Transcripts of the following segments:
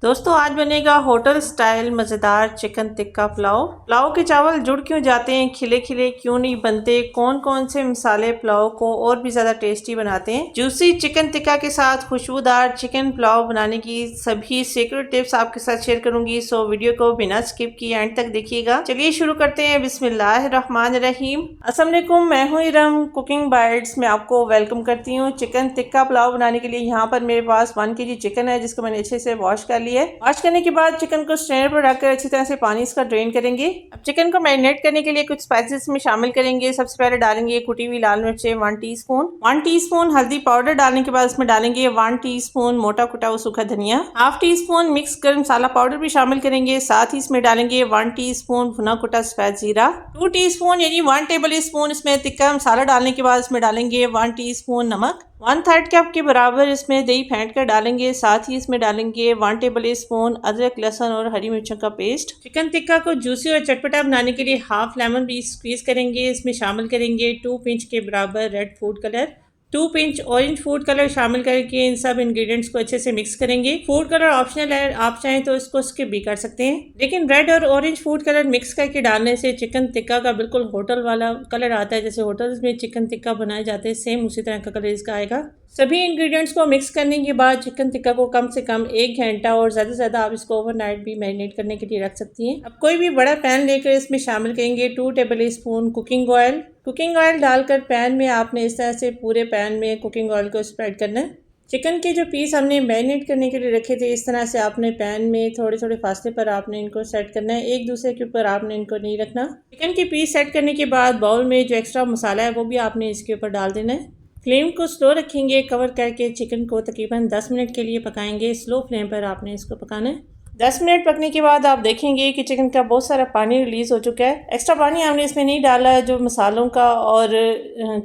दोस्तों आज बनेगा होटल स्टाइल मज़ेदार चिकन टिक्का पुलाव। पुलाव के चावल जुड़ क्यों जाते हैं, खिले खिले क्यों नहीं बनते, कौन कौन से मसाले पुलाव को और भी ज़्यादा टेस्टी बनाते हैं। जूसी चिकन टिक्का के साथ खुशबूदार चिकन पुलाव बनाने की सभी सीक्रेट टिप्स आपके साथ शेयर करूंगी। सो वीडियो को बिना स्किप किए एंड तक देखिएगा। चलिए शुरू करते हैं। बिस्मिल्लाहिर्रहमानिर्रहीम। अस्सलाम वालेकुम, मैं हूँ इरम कुकिंग बाइट्स में आपको वेलकम करती हूँ। चिकन टिक्का पुलाव बनाने के लिए यहाँ पर मेरे पास 1 kg चिकन है, जिसको मैंने अच्छे से वॉश कर लिया है। वॉश करने के बाद चिकन को स्ट्रेनर पर रखकर अच्छी तरह से पानी इसका ड्रेन करेंगे। अब चिकन को मैरिनेट करने के लिए कुछ स्पाइसेस में शामिल करेंगे। सबसे पहले डालेंगे कुटी हुई लाल मिर्चें 1 टीस्पून, 1 टीस्पून हल्दी पाउडर डालने के बाद इसमें डालेंगे 1 टीस्पून मोटा कुटा हुआ सूखा धनिया, हाफ टीस्पून मिक्स गर्म मसाला पाउडर भी शामिल करेंगे। साथ ही इसमें डालेंगे 1 टीस्पून भुना कुटा सफेद जीरा, 2 टीस्पून यानी 1 टेबल स्पून इसमें तिक्का मसाला डालने के बाद इसमें डालेंगे 1 टीस्पून नमक, 1/3 कप के बराबर इसमें दही फेंट कर डालेंगे। साथ ही इसमें डालेंगे 1 टेबल स्पून अदरक लहसुन और हरी मिर्चों का पेस्ट। चिकन टिक्का को जूसी और चटपटा बनाने के लिए हाफ लेमन भी स्क्वीज करेंगे। इसमें शामिल करेंगे 2 पिंच के बराबर red food colour, 2 pinch orange food colour शामिल करके इन सब इंग्रेडिएंट्स को अच्छे से मिक्स करेंगे। फूड कलर ऑप्शनल है, आप चाहें तो इसको स्किप भी कर सकते हैं, लेकिन रेड और ऑरेंज फूड कलर मिक्स करके डालने से चिकन टिक्का का बिल्कुल होटल वाला कलर आता है। जैसे होटल्स में चिकन टिक्का बनाए जाते हैं, सेम उसी तरह का कलर इसका आएगा। सभी इंग्रेडिएंट्स को मिक्स करने के बाद चिकन टिक्का को कम से कम 1 घंटा और ज़्यादा से ज़्यादा आप इसको ओवरनाइट भी मैरिनेट करने के लिए रख सकती हैं। अब कोई भी बड़ा पैन लेकर इसमें शामिल करेंगे 2 table spoon cooking oil. Cooking oil डालकर पैन में आपने इस तरह से पूरे पैन में कुकिंग ऑयल को स्प्रेड करना है। चिकन के जो पीस हमने मैरिनेट करने के लिए रखे थे, इस तरह से आपने पैन में थोड़े थोड़े फासले पर आपने इनको सेट करना है, एक दूसरे के ऊपर आपने इनको नहीं रखना। चिकन के पीस सेट करने के बाद बाउल में जो एक्स्ट्रा मसाला है वो भी आपने इसके ऊपर डाल देना है। फ्लेम को स्लो रखेंगे, कवर करके चिकन को तकरीबन 10 मिनट के लिए पकाएंगे। स्लो फ्लेम पर आपने इसको पकाना है। 10 मिनट पकने के बाद आप देखेंगे कि चिकन का बहुत सारा पानी रिलीज़ हो चुका है। एक्स्ट्रा पानी हमने इसमें नहीं डाला है, जो मसालों का और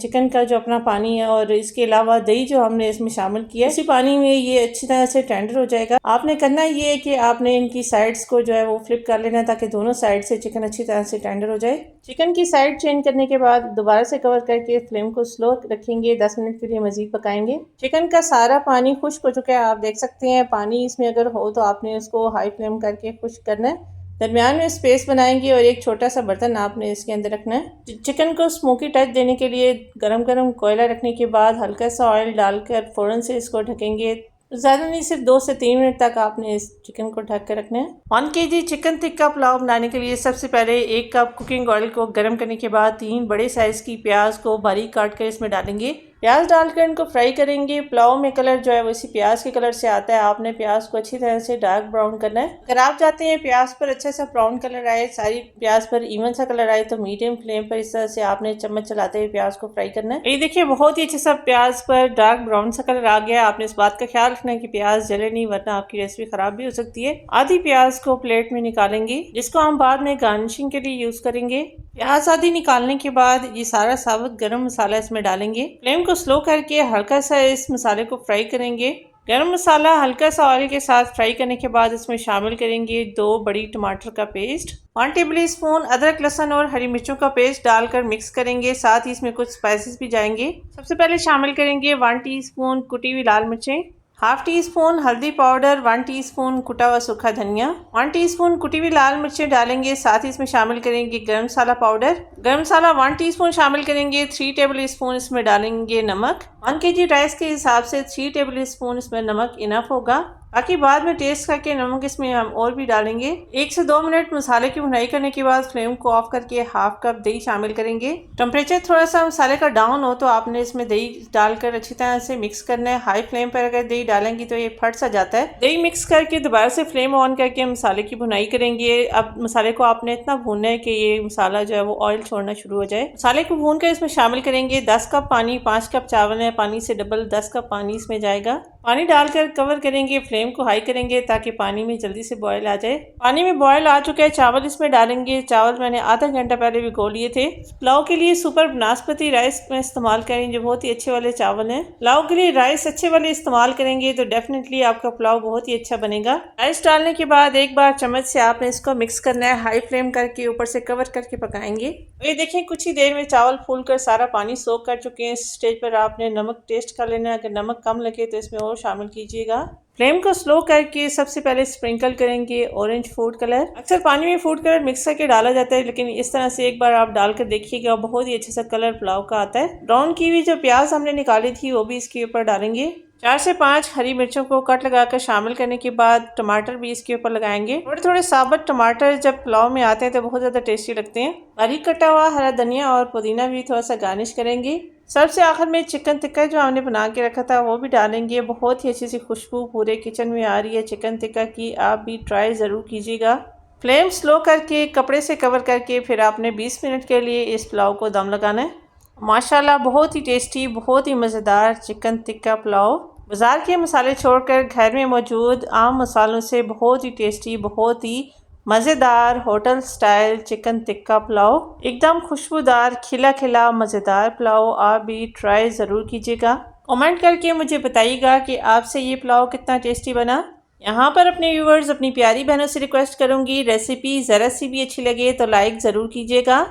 चिकन का जो अपना पानी है, और इसके अलावा दही जो हमने इसमें शामिल किया है, इसी पानी में ये अच्छी तरह से टेंडर हो जाएगा। आपने करना ये है कि आपने इनकी साइड्स को जो है वो फ्लिप कर लेना, ताकि दोनों साइड से चिकन अच्छी तरह से टेंडर हो जाए। चिकन की साइड चेंज करने के बाद दोबारा से कवर करके फ्लेम को स्लो रखेंगे, 10 मिनट के लिए मजीद पकाएंगे। चिकन का सारा पानी खुश्क हो चुका है, आप देख सकते हैं। पानी इसमें अगर हो तो आपने उसको हाई फ्लेम करके खुश्क करना है। दरमियान में स्पेस बनाएंगे और एक छोटा सा बर्तन आपने इसके अंदर रखना है। चिकन को स्मोकी टच देने के लिए गरम गरम कोयला रखने के बाद हल्का सा ऑयल डालकर फ़ौरन से इसको ढकेंगे। ज़्यादा नहीं, सिर्फ 2 से 3 मिनट तक आपने इस चिकन को ढक कर रखना है। 1 kg चिकन टिक्का पुलाव बनाने के लिए सबसे पहले 1 कप कुकिंग ऑयल को गर्म करने के बाद 3 बड़े साइज़ की प्याज को बारीक काट कर इसमें डालेंगे। प्याज डालकर इनको फ्राई करेंगे। पुलाव में कलर जो है वो इसी प्याज के कलर से आता है। आपने प्याज को अच्छी तरह से डार्क ब्राउन करना है। अगर आप चाहते हैं प्याज पर अच्छा सा ब्राउन कलर आए, सारी प्याज पर इवन सा कलर आए, तो मीडियम फ्लेम पर इस तरह से आपने चम्मच चलाते हुए प्याज को फ्राई करना है। ये देखिए बहुत ही अच्छा सा प्याज पर डार्क ब्राउन सा कलर आ गया। आपने इस बात का ख्याल रखना है कि प्याज जले नहीं, वरना आपकी रेसिपी खराब भी हो सकती है। आधी प्याज को प्लेट में निकालेंगे, जिसको हम बाद में गार्निशिंग के लिए यूज करेंगे। प्याज आधी निकालने के बाद ये सारा साबुत गरम मसाला इसमें डालेंगे। फ्लेम को स्लो करके हल्का सा इस मसाले को फ्राई करेंगे। गरम मसाला हल्का सा ऑयल के साथ फ्राई करने के बाद इसमें शामिल करेंगे 2 बड़ी टमाटर का पेस्ट, 1 टेबल स्पून अदरक लहसुन और हरी मिर्चों का पेस्ट डालकर मिक्स करेंगे। साथ ही इसमें कुछ स्पाइसेस भी जाएंगे। सबसे पहले शामिल करेंगे 1 टीस्पून कुटी हुई लाल मिर्चें, हाफ टी स्पून हल्दी पाउडर, 1 टीस्पून कुटा हुआ सूखा धनिया, 1 टीस्पून कुटी हुई लाल मिर्चें डालेंगे। साथ ही इसमें शामिल करेंगे गरम मसाला पाउडर, गरम मसाला 1 टीस्पून शामिल करेंगे। 3 टेबल स्पून इसमें डालेंगे नमक। 1 kg राइस के हिसाब से 3 टेबल स्पून इसमें नमक इनफ होगा। बाकी बाद में टेस्ट करके नमक इसमें हम और भी डालेंगे। 1 से 2 मिनट मसाले की भुनाई करने के बाद फ्लेम को ऑफ करके हाफ कप दही शामिल करेंगे। टेम्परेचर थोड़ा सा मसाले का डाउन हो तो आपने इसमें दही डालकर अच्छी तरह से मिक्स करना है। हाई फ्लेम पर अगर दही डालेंगी तो ये फट सा जाता है। दही मिक्स करके दोबारा से फ्लेम ऑन करके मसाले की भुनाई करेंगे। अब मसाले को आपने इतना भूनना है कि ये मसाला जो है वो ऑयल छोड़ना शुरू हो जाए। मसाले को भून कर इसमें शामिल करेंगे 10 कप पानी, 5 कप चावल है, पानी से डबल 10 कप पानी इसमें जाएगा। पानी डालकर कवर करेंगे, फ्लेम को हाई करेंगे ताकि पानी में जल्दी से बॉयल आ जाए। पानी में बॉयल आ चुका है, चावल इसमें डालेंगे। चावल मैंने आधा घंटा पहले भिगो लिए थे। पुलाव के लिए सुपर बासमती राइस में इस्तेमाल करेंगे, जो बहुत ही अच्छे वाले चावल हैं। पुलाव के लिए राइस अच्छे वाले इस्तेमाल करेंगे तो डेफिनेटली आपका पुलाव बहुत ही अच्छा बनेगा। राइस डालने के बाद एक बार चम्मच से आपने इसको मिक्स करना है, हाई फ्लेम करके ऊपर से कवर करके पकाएंगे। ये देखें कुछ ही देर में चावल फूलकर सारा पानी सोख कर चुके हैं। इस स्टेज पर आपने नमक टेस्ट कर लेना है, अगर नमक कम लगे तो इसमें और शामिल कीजिएगा। फ्लेम को स्लो करके सबसे पहले स्प्रिंकल करेंगे ऑरेंज फूड कलर। अक्सर पानी में फूड कलर मिक्स करके डाला जाता है, लेकिन इस तरह से एक बार आप डालकर देखिएगा, बहुत ही अच्छा सा कलर पुलाव का आता है। ब्राउन की हुई जो प्याज हमने निकाली थी वो भी इसके ऊपर डालेंगे। 4 से 5 हरी मिर्चों को कट लगाकर शामिल करने के बाद टमाटर भी इसके ऊपर लगाएंगे। थोड़े थोड़े साबुत टमाटर जब पुलाव में आते हैं तो बहुत ज़्यादा टेस्टी लगते हैं। बारीक कटा हुआ हरा धनिया और पुदीना भी थोड़ा सा गार्निश करेंगे। सबसे आखिर में चिकन टिक्का जो हमने बना के रखा था वो भी डालेंगे। बहुत ही अच्छी सी खुशबू पूरे किचन में आ रही है चिकन टिक्का की, आप भी ट्राई ज़रूर कीजिएगा। फ्लेम स्लो करके कपड़े से कवर करके फिर आपने 20 मिनट के लिए इस पुलाव को दम लगाना है। माशाल्लाह बहुत ही टेस्टी, बहुत ही मज़ेदार चिकन टिक्का पुलाव बाज़ार के मसाले छोड़कर घर में मौजूद आम मसालों से बहुत ही टेस्टी, बहुत ही मज़ेदार hotel style chicken tikka pulao, एकदम खुशबूदार खिला खिला मज़ेदार पुलाव, आप भी ट्राई ज़रूर कीजिएगा। कमेंट करके मुझे बताइएगा कि आपसे ये पुलाव कितना टेस्टी बना। यहाँ पर अपने व्यूवर्स, अपनी प्यारी बहनों से रिक्वेस्ट करूँगी, रेसिपी ज़रा सी भी अच्छी लगे तो लाइक ज़रूर कीजिएगा।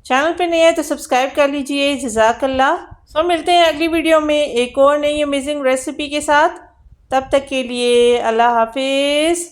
चैनल पे नए हैं तो सब्सक्राइब कर लीजिए। जज़ाकल्लाह। सो मिलते हैं अगली वीडियो में एक और नई अमेजिंग रेसिपी के साथ। तब तक के लिए अल्लाह हाफिज़।